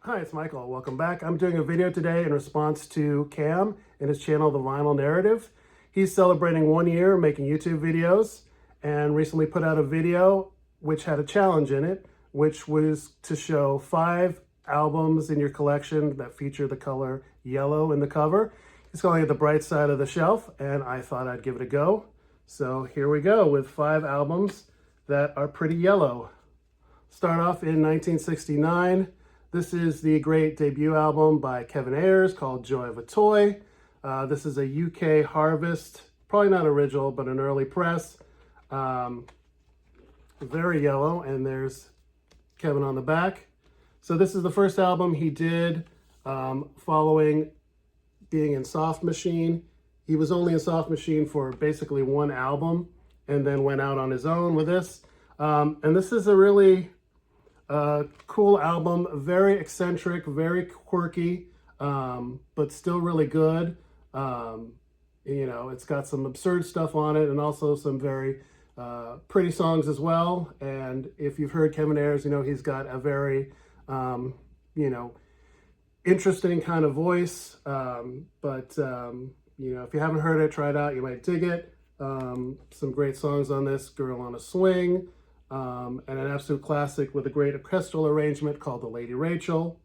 Hi, it's Michael. Welcome back. I'm doing a video today in response to Cam and his channel, The Vinyl Narrative. He's celebrating 1 year making YouTube videos and recently put out a video which had a challenge in it, which was to show 5 albums in your collection that feature the color yellow in the cover. He's calling it The Bright Side of the Shelf, and I thought I'd give it a go. So here we go with 5 albums that are pretty yellow. Start off in 1969. This is the great debut album by Kevin Ayers called Joy of a Toy. This is a UK Harvest, probably not original, but an early press. Very yellow, and there's Kevin on the back. So this is the first album he did following being in Soft Machine. He was only in Soft Machine for basically 1 album and then went out on his own with this. And this is a really cool album, very eccentric, very quirky, but still really good. You know, it's got some absurd stuff on it and also some very pretty songs as well. And if you've heard Kevin Ayers, you know, he's got a very, you know, interesting kind of voice. You know, if you haven't heard it, try it out. You might dig it. Some great songs on this, Girl on a Swing. And an absolute classic with a great orchestral arrangement called The Lady Rachel.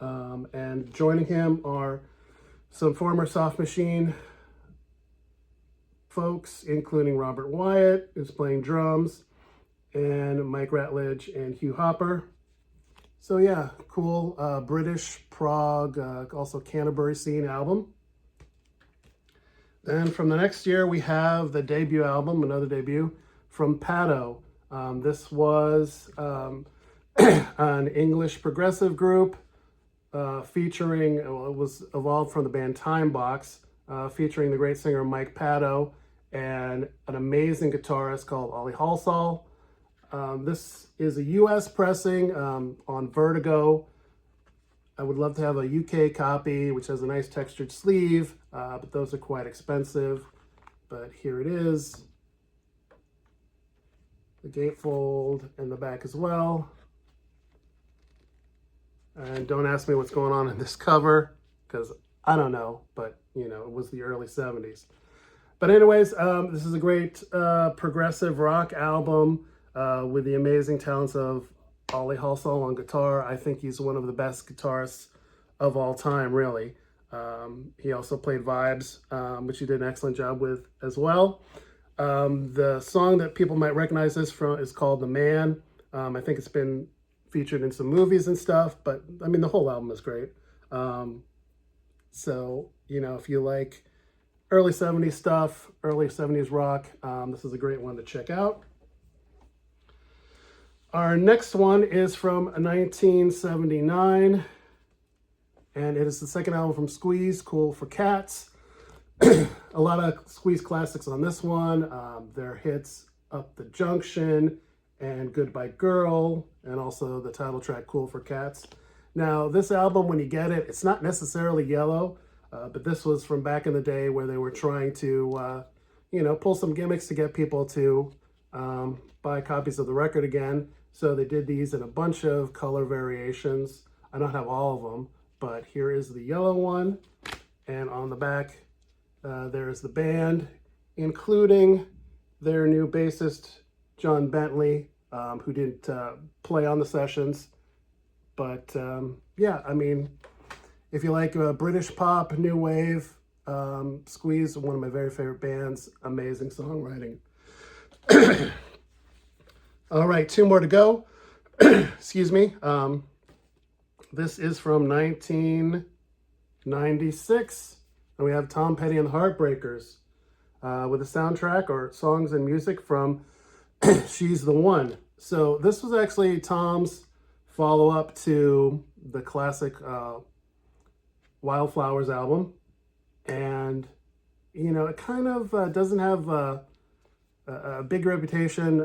And joining him are some former Soft Machine folks, including Robert Wyatt, who's playing drums, and Mike Ratledge and Hugh Hopper. So yeah, cool British, Prague, also Canterbury scene album. Then from the next year, we have the debut album, another debut, from Paddo. This was an English progressive group featuring, well, it was evolved from the band Timebox, featuring the great singer Mike Paddo and an amazing guitarist called Ollie Halsall. This is a US pressing on Vertigo. I would love to have a UK copy, which has a nice textured sleeve, but those are quite expensive. But here it is. The gatefold and the back as well. And don't ask me what's going on in this cover, because I don't know, but you know, it was the early 70s. But anyways, this is a great progressive rock album with the amazing talents of Ollie Halsall on guitar. I think he's one of the best guitarists of all time, really. He also played Vibes, which he did an excellent job with as well. The song that people might recognize this from is called The Man. I think it's been featured in some movies and stuff, but I mean, the whole album is great. So, you know, if you like early 70s stuff, early 70s rock, this is a great one to check out. Our next one is from 1979, and it is the second album from Squeeze, Cool for Cats. A lot of Squeeze classics on this one. Their hits Up the Junction and Goodbye Girl, and also the title track Cool for Cats. Now, this album, when you get it, it's not necessarily yellow, but this was from back in the day where they were trying to, you know, pull some gimmicks to get people to buy copies of the record again. So they did these in a bunch of color variations. I don't have all of them, but here is the yellow one, and on the back, there's the band, including their new bassist, John Bentley, who didn't play on the sessions. But yeah, I mean, if you like British pop, new wave, Squeeze, one of my very favorite bands, amazing songwriting. All right, 2 more to go. Excuse me. This is from 1996. And we have Tom Petty and the Heartbreakers with a soundtrack or songs and music from She's the One. So this was actually Tom's follow-up to the classic Wildflowers album. And, you know, it kind of doesn't have a big reputation,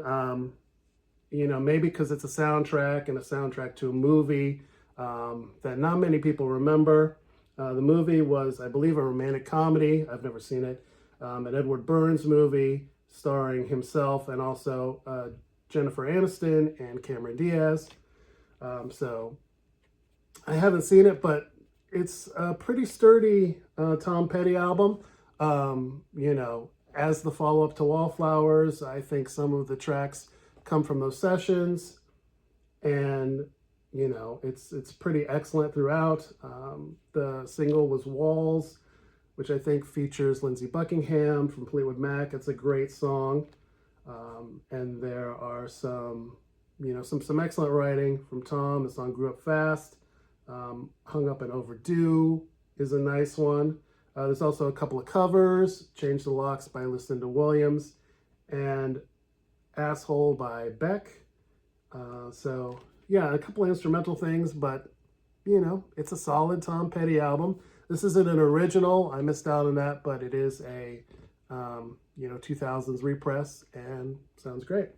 you know, maybe because it's a soundtrack and a soundtrack to a movie that not many people remember. The movie was, I believe, a romantic comedy. I've never seen it. An Edward Burns movie starring himself and also Jennifer Aniston and Cameron Diaz. So I haven't seen it, but it's a pretty sturdy Tom Petty album. You know, as the follow-up to Wallflowers, I think some of the tracks come from those sessions, and you know, it's pretty excellent throughout. The single was Walls, which I think features Lindsey Buckingham from Fleetwood Mac. It's a great song. And there are some, you know, some excellent writing from Tom. The song Grew Up Fast. Hung Up and Overdue is a nice one. There's also a couple of covers, Change the Locks by Lucinda Williams and Asshole by Beck. So yeah, a couple of instrumental things, but you know, it's a solid Tom Petty album. This isn't an original. I missed out on that, but it is a, you know, 2000s repress and sounds great.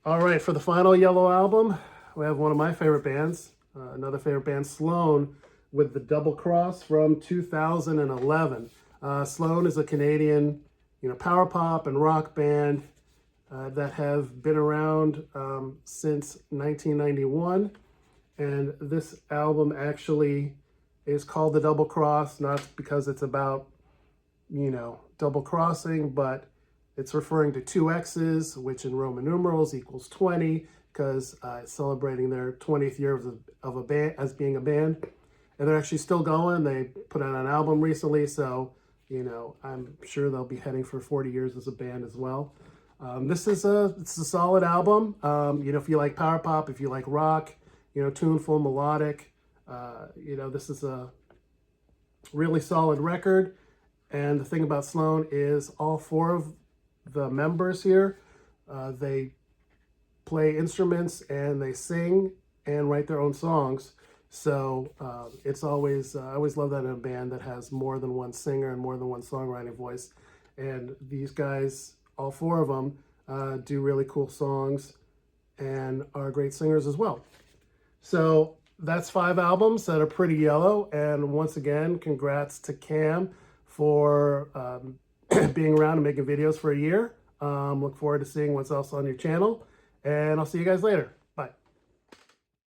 All right, for the final Yellow album, we have one of my favorite bands, another favorite band, Sloan, with the Double Cross from 2011. Sloan is a Canadian, you know, power pop and rock band that have been around since 1991. And this album actually is called The Double Cross, not because it's about, you know, double crossing, but it's referring to two X's, which in Roman numerals equals 20, because it's celebrating their 20th year of a band as being a band. And they're actually still going. They put out an album recently, so, you know, I'm sure they'll be heading for 40 years as a band as well. It's a solid album. You know, if you like power pop, if you like rock, you know, tuneful, melodic, you know, this is a really solid record. And the thing about Sloan is all four of the members here, they play instruments and they sing and write their own songs. So it's always, I always love that in a band that has more than one singer and more than one songwriting voice. And these guys, all four of them, do really cool songs and are great singers as well. So that's 5 albums that are pretty yellow. And once again, congrats to Cam for being around and making videos for a year. Look forward to seeing what's else on your channel. And I'll see you guys later.